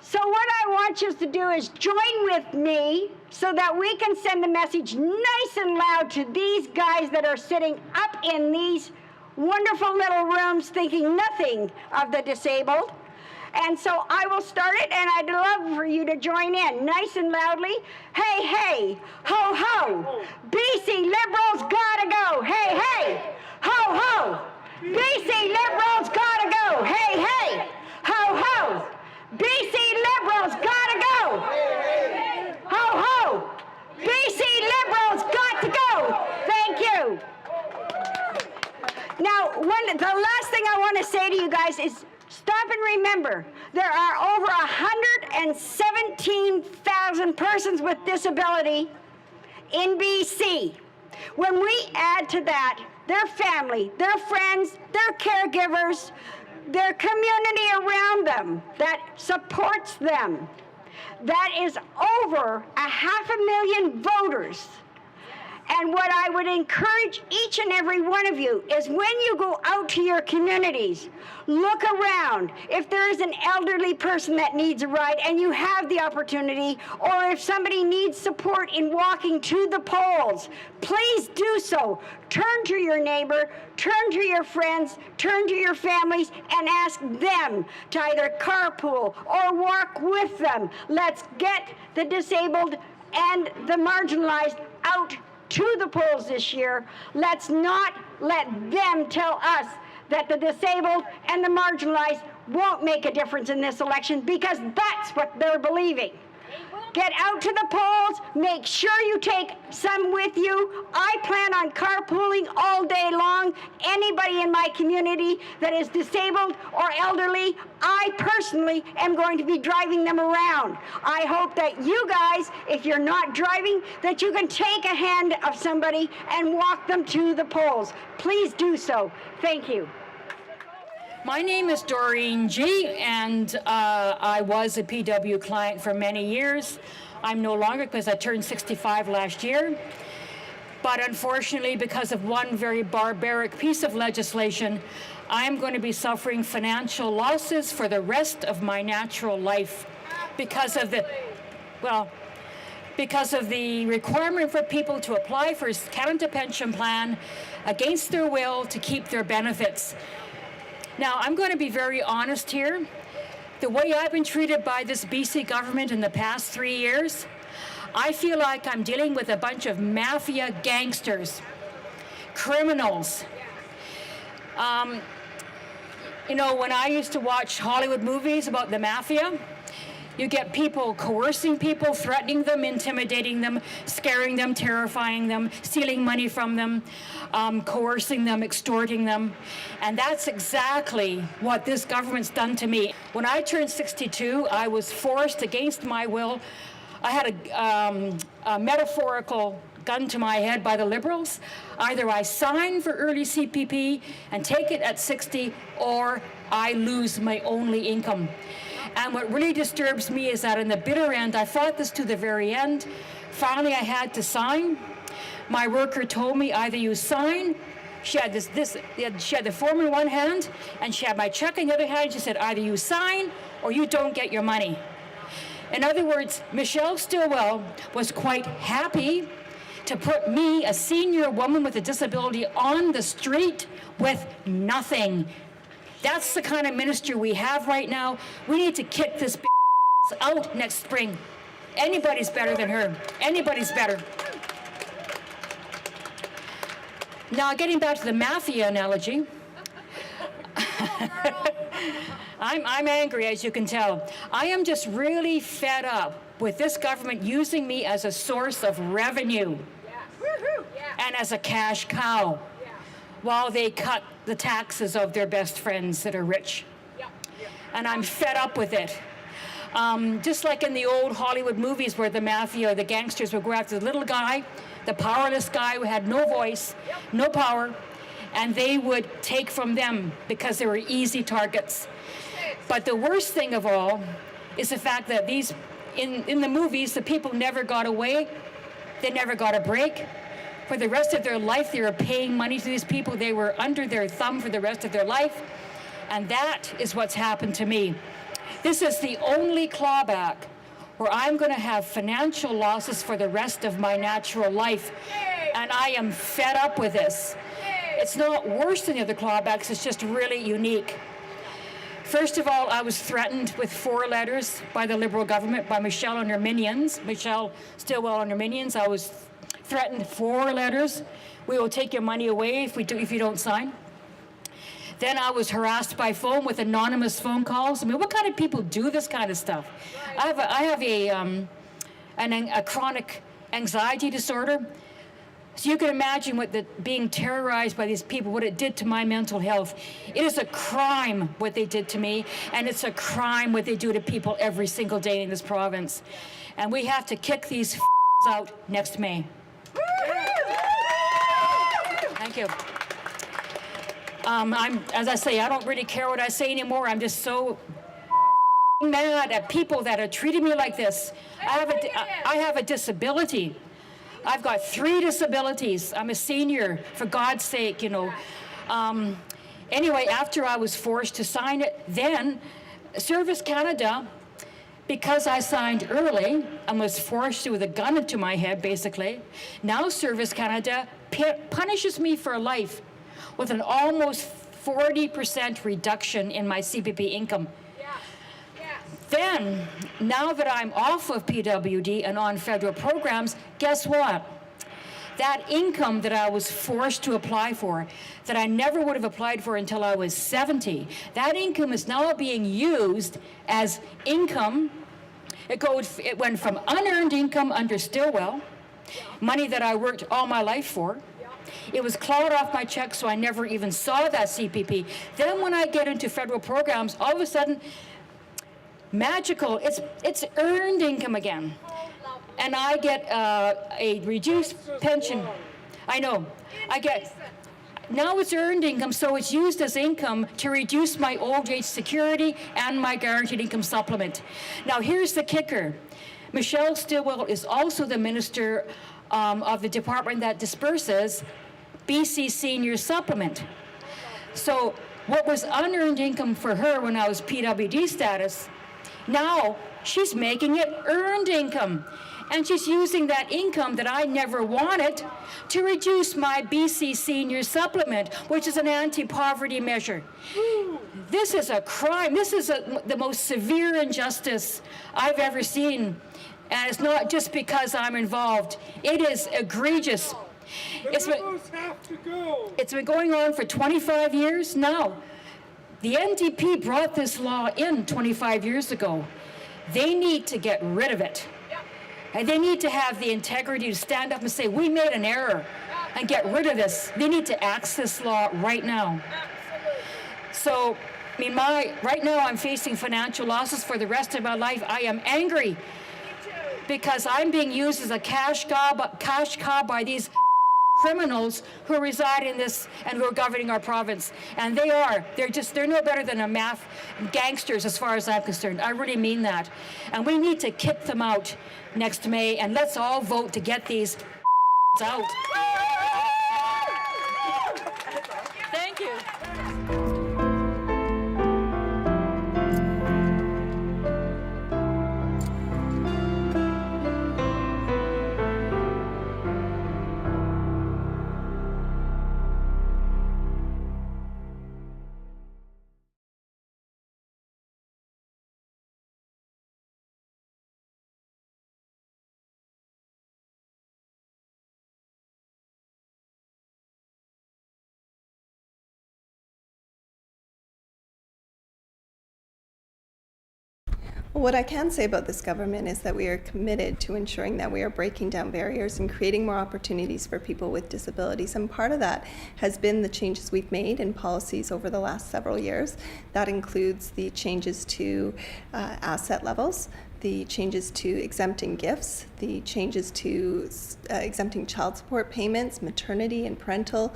So what I want you to do is join with me so that we can send the message nice and loud to these guys that are sitting up in these wonderful little rooms thinking nothing of the disabled. And so I will start it, and I'd love for you to join in nice and loudly. Hey, hey, ho, ho, BC Liberals gotta go. Hey, hey, ho, ho, BC Liberals gotta go. Hey, hey, ho, ho, BC Liberals gotta go. Ho, ho, BC Liberals got to go. Thank you. Now, the last thing I want to say to you guys is stop and remember, there are over 117,000 persons with disability in BC. When we add to that their family, their friends, their caregivers, their community around them that supports them, that is over 500,000 voters. And what I would encourage each and every one of you is when you go out to your communities, look around. If there is an elderly person that needs a ride and you have the opportunity, or if somebody needs support in walking to the polls, please do so. Turn to your neighbor, turn to your friends, turn to your families, and ask them to either carpool or walk with them. Let's get the disabled and the marginalized out to the polls this year. Let's not let them tell us that the disabled and the marginalized won't make a difference in this election, because that's what they're believing. Get out to the polls, make sure you take some with you. I plan on carpooling all day long. Anybody in my community that is disabled or elderly, I personally am going to be driving them around. I hope that you guys, if you're not driving, that you can take a hand of somebody and walk them to the polls. Please do so. Thank you. My name is Doreen G, and I was a PW client for many years. I'm no longer, because I turned 65 last year. But unfortunately, because of one very barbaric piece of legislation, I'm going to be suffering financial losses for the rest of my natural life because of the requirement for people to apply for a Canada Pension Plan against their will to keep their benefits. Now, I'm going to be very honest here. The way I've been treated by this BC government in the past 3 years, I feel like I'm dealing with a bunch of mafia gangsters, criminals. You know, when I used to watch Hollywood movies about the mafia, you get people coercing people, threatening them, intimidating them, scaring them, terrifying them, stealing money from them, coercing them, extorting them. And that's exactly what this government's done to me. When I turned 62, I was forced against my will. I had a metaphorical gun to my head by the Liberals. Either I sign for early CPP and take it at 60, or I lose my only income. And what really disturbs me is that in the bitter end, I fought this to the very end. Finally, I had to sign. My worker told me either you sign. She had she had the form in one hand, and she had my check in the other hand. She said, either you sign or you don't get your money. In other words, Michelle Stilwell was quite happy to put me, a senior woman with a disability, on the street with nothing. That's the kind of minister we have right now. We need to kick this out next spring. Anybody's better than her. Anybody's better. Now, getting back to the mafia analogy, I'm angry, as you can tell. I am just really fed up with this government using me as a source of revenue and as a cash cow. while they cut the taxes of their best friends that are rich. And I'm fed up with it. Just like in the old Hollywood movies where the mafia, the gangsters would go after the little guy, the powerless guy who had no voice, no power, and they would take from them because they were easy targets. But the worst thing of all is the fact that these, in the movies, the people never got away, they never got a break. For the rest of their life, they were paying money to these people. They were under their thumb for the rest of their life. And that is what's happened to me. This is the only clawback where I'm going to have financial losses for the rest of my natural life. And I am fed up with this. It's not worse than the other clawbacks, it's just really unique. First of all, I was threatened with 4 letters by the Liberal government, by Michelle and her minions, Michelle Stilwell and her minions. I was threatened 4 letters. We will take your money away if you don't sign. Then I was harassed by phone with anonymous phone calls. I mean, what kind of people do this kind of stuff? I have a chronic anxiety disorder. So you can imagine what being terrorized by these people, what it did to my mental health. It is a crime what they did to me, and it's a crime what they do to people every single day in this province. And we have to kick these out next May. Thank you. As I say, I don't really care what I say anymore. I'm just so mad at people that are treating me like this. I have a disability. I've got 3 disabilities. I'm a senior, for God's sake, you know. Anyway, after I was forced to sign it, then Service Canada, because I signed early and was forced with a gun to my head, basically, now Service Canada punishes me for life with an almost 40% reduction in my CPP income. Then, now that I'm off of PWD and on federal programs, guess what? That income that I was forced to apply for, that I never would have applied for until I was 70, that income is now being used as income. It went from unearned income under Stilwell, money that I worked all my life for. It was clawed off my check, so I never even saw that CPP. Then when I get into federal programs, all of a sudden, magical, it's earned income again. And I get a reduced pension. I know. Now it's earned income, so it's used as income to reduce my old age security and my guaranteed income supplement. Now here's the kicker. Michelle Stilwell is also the minister of the department that disperses BC Senior Supplement. So what was unearned income for her when I was PWD status, now she's making it earned income. And she's using that income that I never wanted to reduce my BC Senior Supplement, which is an anti-poverty measure. This is a crime. This is the most severe injustice I've ever seen. And it's not just because I'm involved. It is egregious. It's been going on for 25 years now. The NDP brought this law in 25 years ago. They need to get rid of it. And they need to have the integrity to stand up and say, we made an error, and get rid of this. They need to axe this law right now. So, I mean, right now I'm facing financial losses for the rest of my life. I am angry because I'm being used as a cash cow by these criminals who reside in this and who are governing our province. And they're no better than gangsters as far as I'm concerned. I really mean that. And we need to kick them out next May, and let's all vote to get these out. Thank you. Well, what I can say about this government is that we are committed to ensuring that we are breaking down barriers and creating more opportunities for people with disabilities. And part of that has been the changes we've made in policies over the last several years. That includes the changes to asset levels, the changes to exempting gifts, the changes to exempting child support payments, maternity and parental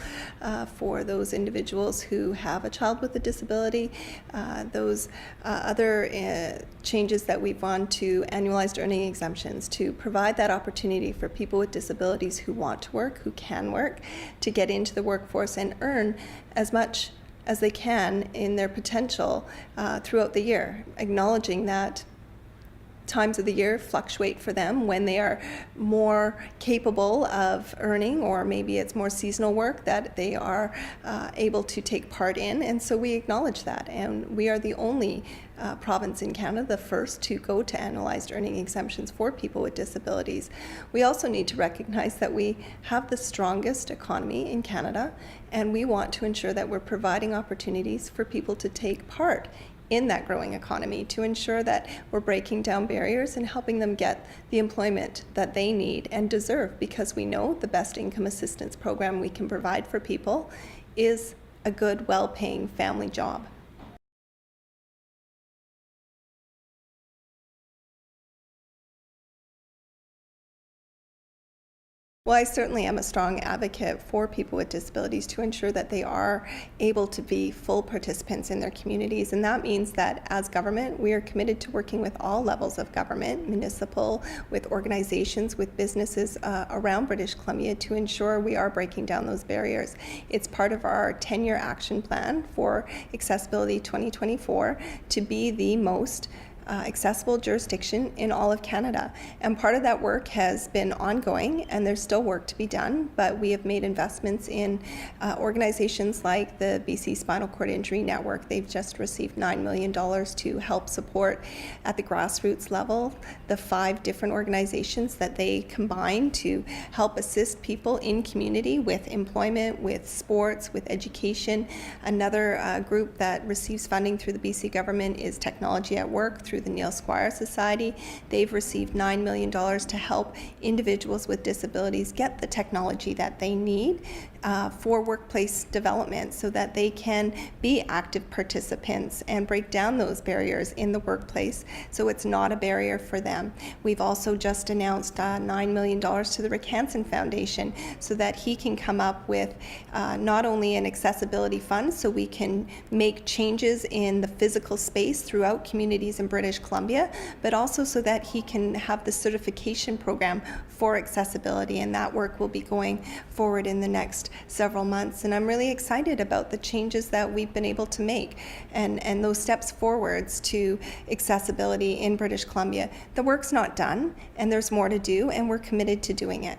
for those individuals who have a child with a disability, those other changes that we've gone to annualized earning exemptions to provide that opportunity for people with disabilities who want to work, who can work, to get into the workforce and earn as much as they can in their potential throughout the year, acknowledging that times of the year fluctuate for them when they are more capable of earning, or maybe it's more seasonal work that they are able to take part in. And so we acknowledge that. And we are the only province in Canada, the first to go to annualized earning exemptions for people with disabilities. We also need to recognize that we have the strongest economy in Canada, and we want to ensure that we're providing opportunities for people to take part in that growing economy, to ensure that we're breaking down barriers and helping them get the employment that they need and deserve, because we know the best income assistance program we can provide for people is a good, well-paying family job. Well, I certainly am a strong advocate for people with disabilities to ensure that they are able to be full participants in their communities. And that means that as government, we are committed to working with all levels of government, municipal, with organizations, with businesses around British Columbia to ensure we are breaking down those barriers. It's part of our 10-year action plan for Accessibility 2024 to be the most accessible jurisdiction in all of Canada. And part of that work has been ongoing, and there's still work to be done, but we have made investments in organizations like the BC Spinal Cord Injury Network. They've just received $9 million to help support at the grassroots level the 5 different organizations that they combine to help assist people in community with employment, with sports, with education. Another group that receives funding through the BC government is Technology at Work through the Neil Squire Society. They've received $9 million to help individuals with disabilities get the technology that they need for workplace development so that they can be active participants and break down those barriers in the workplace so it's not a barrier for them. We've also just announced $9 million to the Rick Hansen Foundation so that he can come up with not only an accessibility fund so we can make changes in the physical space throughout communities in British Columbia, but also so that he can have the certification program for accessibility, and that work will be going forward in the next several months. And I'm really excited about the changes that we've been able to make and those steps forwards to accessibility in British Columbia. The work's not done, and there's more to do, and we're committed to doing it.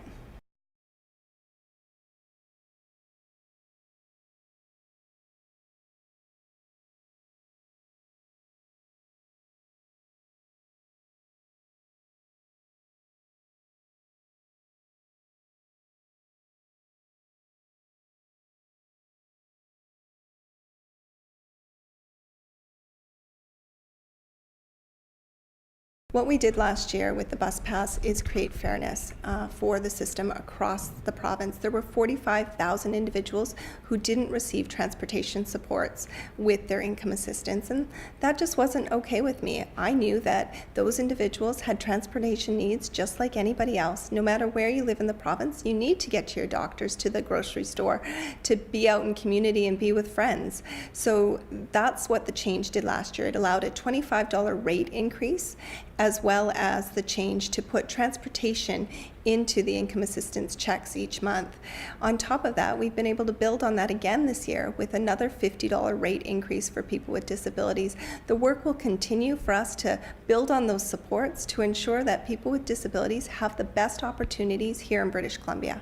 What we did last year with the bus pass is create fairness for the system across the province. There were 45,000 individuals who didn't receive transportation supports with their income assistance, and that just wasn't okay with me. I knew that those individuals had transportation needs just like anybody else. No matter where you live in the province, you need to get to your doctors, to the grocery store, to be out in community and be with friends. So that's what the change did last year. It allowed a $25 rate increase, as well as the change to put transportation into the income assistance checks each month. On top of that, we've been able to build on that again this year with another $50 rate increase for people with disabilities. The work will continue for us to build on those supports to ensure that people with disabilities have the best opportunities here in British Columbia.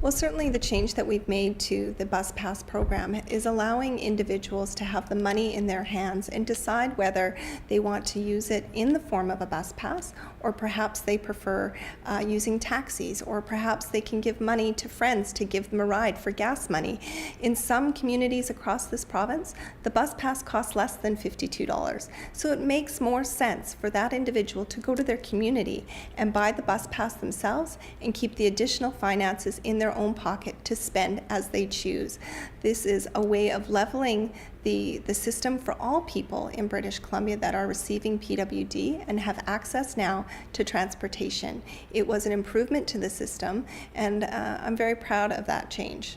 Well, certainly the change that we've made to the Bus Pass program is allowing individuals to have the money in their hands and decide whether they want to use it in the form of a bus pass, or perhaps they prefer using taxis, or perhaps they can give money to friends to give them a ride for gas money. In some communities across this province, the bus pass costs less than $52. So it makes more sense for that individual to go to their community and buy the bus pass themselves and keep the additional finances in their own pocket to spend as they choose. This is a way of leveling the system for all people in British Columbia that are receiving PWD and have access now to transportation. It was an improvement to the system, and I'm very proud of that change.